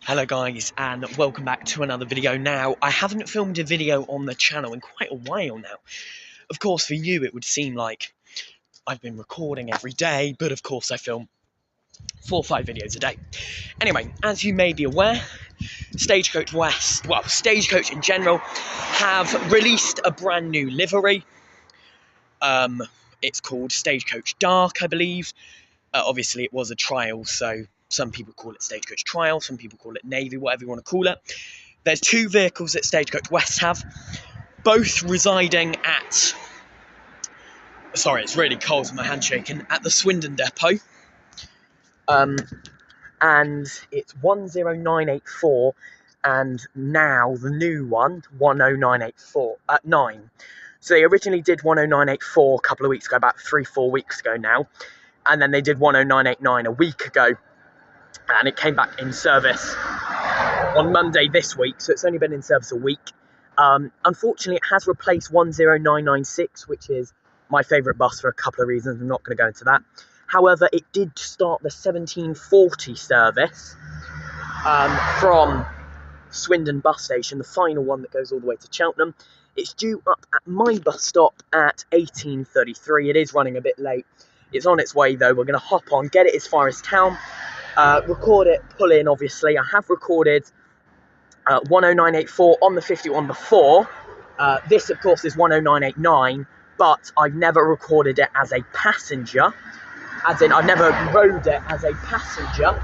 Hello guys, and welcome back to another video. Now, I haven't filmed a video on the channel in quite a while now. Of course, for you it would seem like I've been recording every day, but of course I film 4 or 5 videos a day. Anyway, as you may be aware, Stagecoach West, well, Stagecoach in general, have released a brand new livery. It's called Stagecoach Dark, I believe. Obviously, it was a trial, so some people call it Stagecoach Trial, some people call it Navy, whatever you want to call it. There's 2 vehicles that Stagecoach West have, both residing at... Sorry, it's really cold and my hand's shaking. At the Swindon depot. And it's 10984, and now the new one, 10984, at 9. So they originally did 10984 a couple of weeks ago, about 3-4 weeks ago now. And then they did 10989 a week ago, and it came back in service on Monday this week, so it's only been in service a week. Unfortunately, it has replaced 10996, which is my favourite bus for a couple of reasons. I'm not going to go into that. However, it did start the 1740 service from Swindon bus station, the final one that goes all the way to Cheltenham. It's due up at my bus stop at 18:33. It is running a bit late. It's on its way though. We're going to hop on, get it as far as town, record it, pull in obviously. I have recorded 10984 on the 51 before. This of course is 10989, but I've never recorded it as a passenger. As in, I've never rode it as a passenger.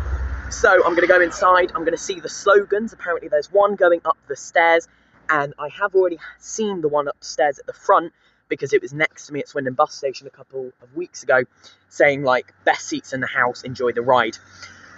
So I'm going to go inside, I'm going to see the slogans. Apparently there's one going up the stairs, and I have already seen the one upstairs at the front, because it was next to me at Swindon bus station a couple of weeks ago, saying like, best seats in the house, enjoy the ride.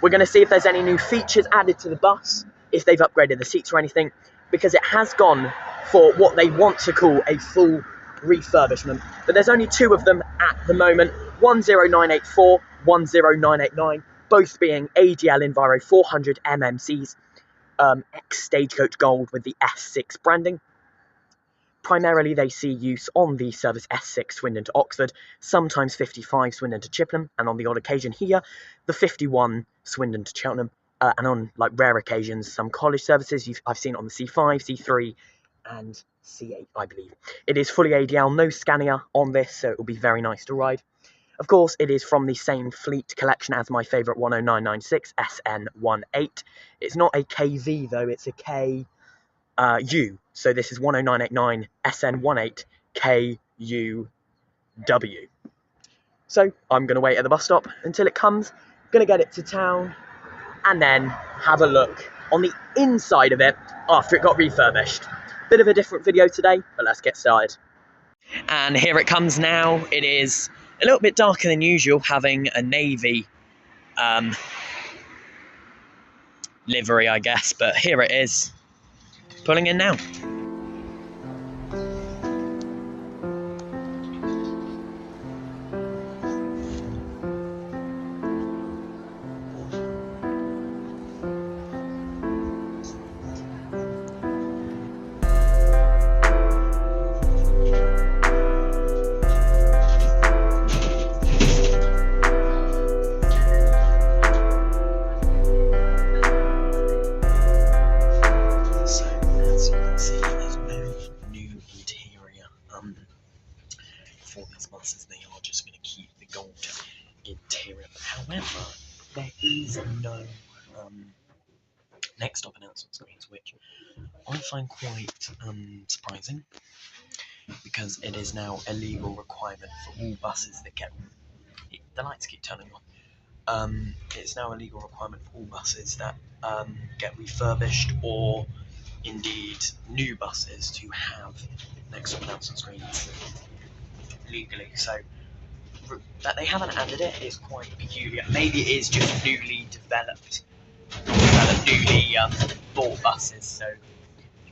We're going to see if there's any new features added to the bus, if they've upgraded the seats or anything, because it has gone for what they want to call a full refurbishment. But there's only 2 of them at the moment, 10984, 10989, both being ADL Enviro 400 MMCs, ex-Stagecoach Gold with the S6 branding. Primarily, they see use on the service S6 Swindon to Oxford, sometimes 55 Swindon to Chippenham, and on the odd occasion here, the 51 Swindon to Cheltenham, and on like rare occasions, some college services I've seen on the C5, C3, and C8, I believe. It is fully ADL, no Scania on this, so it will be very nice to ride. Of course, it is from the same fleet collection as my favourite 10996 SN18. It's not a KV though, it's a KU. So this is 10989 SN18 KUW. So I'm going to wait at the bus stop until it comes, going to get it to town, and then have a look on the inside of it after it got refurbished. Bit of a different video today, but let's get started. And here it comes now. It is a little bit darker than usual, having a navy livery, I guess, but here it is, pulling in now. For these buses, they are just going to keep the gold interior. However, there is no next stop announcement screens, which I find quite surprising, because it is now a legal requirement for all buses that get... The lights keep turning on. It's now a legal requirement for all buses that get refurbished, or indeed new buses, to have next stop announcement screens legally. So that they haven't added it is quite peculiar. Maybe it is just newly developed, newly bought buses, so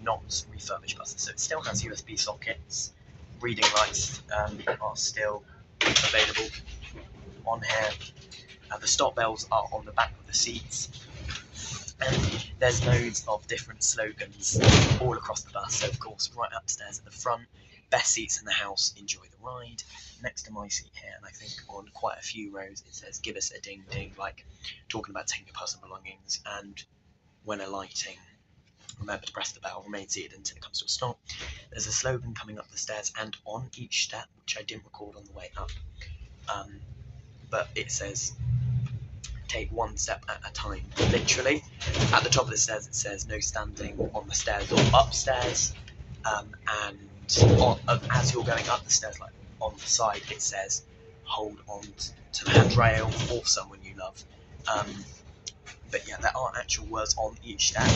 not refurbished buses. So it still has USB sockets, reading lights are still available on here. The stop bells are on the back of the seats, and there's loads of different slogans all across the bus. So of course, right upstairs at the front, best seats in the house, enjoy the ride. Next to my seat here, and I think on quite a few rows, it says give us a ding ding, like talking about taking your personal belongings. And when alighting, remember to press the bell, remain seated until it comes to a stop. There's a slogan coming up the stairs and on each step, which I didn't record on the way up, but it says take one step at a time, literally. At the top of the stairs it says no standing on the stairs or upstairs, and as you're going up the stairs, like on the side, it says hold on to the handrail for someone you love. But yeah, there are actual words on each step,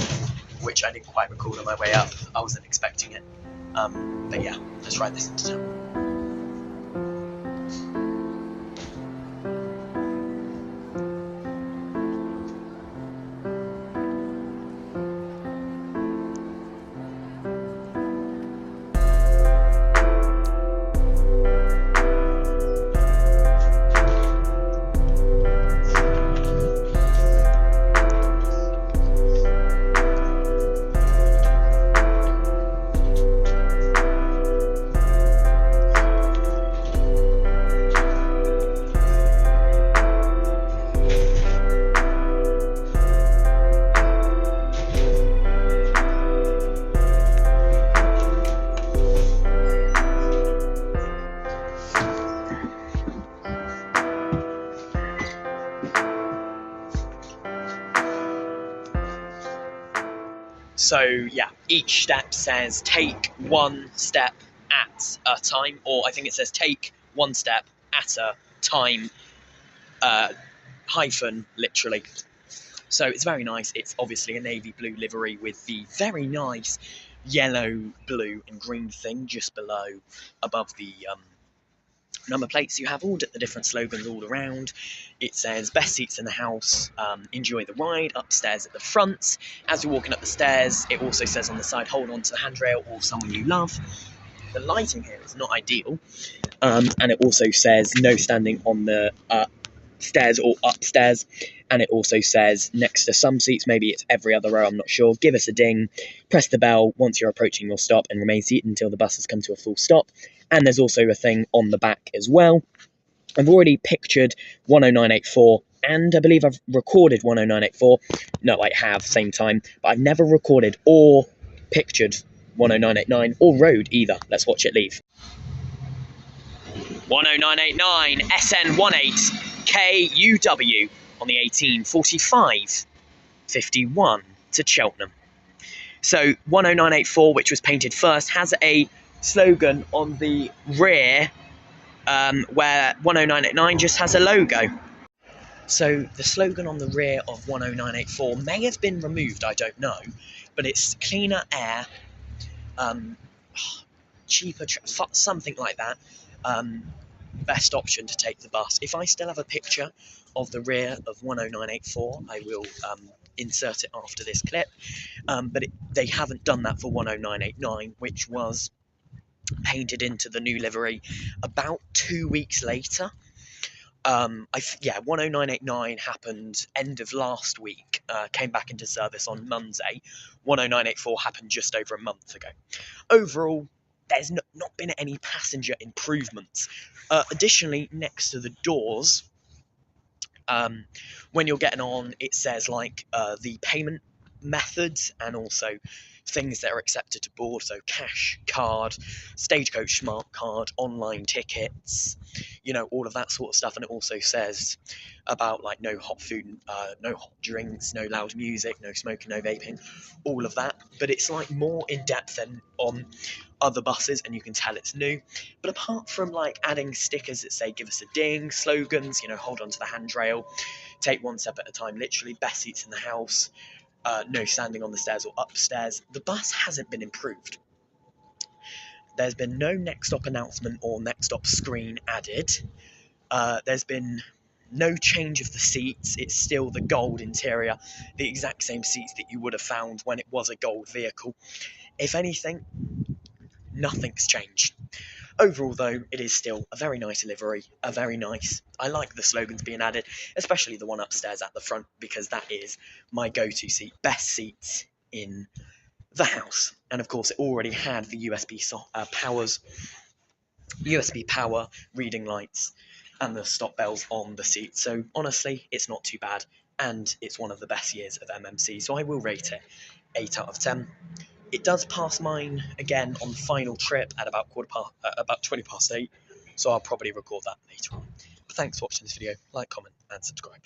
which I didn't quite record on my way up. I wasn't expecting it. But yeah, let's ride this into town. So yeah, each step says take one step at a time, or I think it says take one step at a time, hyphen, literally. So it's very nice. It's obviously a navy blue livery with the very nice yellow, blue and green thing just below, above the number plates. You have all the different slogans all around. It says best seats in the house, enjoy the ride, upstairs at the front. As you're walking up the stairs, it also says on the side, hold on to the handrail or someone you love. The lighting here is not ideal, and it also says no standing on the stairs or upstairs, and it also says next to some seats, maybe it's every other row, I'm not sure, give us a ding, press the bell once you're approaching your stop and remain seated until the bus has come to a full stop. And there's also a thing on the back as well. I've already pictured 10984 and I believe I've recorded 10984. No, I have, same time, but I've never recorded or pictured 10989 or rode either. Let's watch it leave. 10989 SN18KUW on the 1845-51 to Cheltenham. So 10984, which was painted first, has a slogan on the rear, where 10989 just has a logo. So the slogan on the rear of 10984 may have been removed, I don't know, but it's cleaner air, cheaper, something like that. Best option to take the bus. If I still have a picture of the rear of 10984, I will insert it after this clip, but they haven't done that for 10989, which was painted into the new livery about 2 weeks later. 10989 happened end of last week, came back into service on Monday. 10984 happened just over a month ago. Overall, there's not been any passenger improvements. Additionally, next to the doors, when you're getting on, it says like the payment methods and also things that are accepted to board, so cash, card, Stagecoach smart card, online tickets, all of that sort of stuff. And it also says about like no hot food, no hot drinks, no loud music, no smoking, no vaping, all of that. But it's like more in depth than on other buses, and you can tell it's new. But apart from like adding stickers that say give us a ding, slogans, hold on to the handrail, take one step at a time, literally best seats in the house, no standing on the stairs or upstairs, the bus hasn't been improved. There's been no next stop announcement or next stop screen added. There's been no change of the seats. It's still the gold interior, the exact same seats that you would have found when it was a gold vehicle. If anything, nothing's changed. Overall, though, it is still a very nice livery, I like the slogans being added, especially the one upstairs at the front, because that is my go-to seat, best seats in the house. And of course, it already had the USB power reading lights and the stop bells on the seat. So honestly, it's not too bad. and it's one of the best years of MMC, so I will rate it 8 out of 10. It does pass mine again on the final trip at about 20 past 8, so I'll probably record that later on. But thanks for watching this video. Like, comment, and subscribe.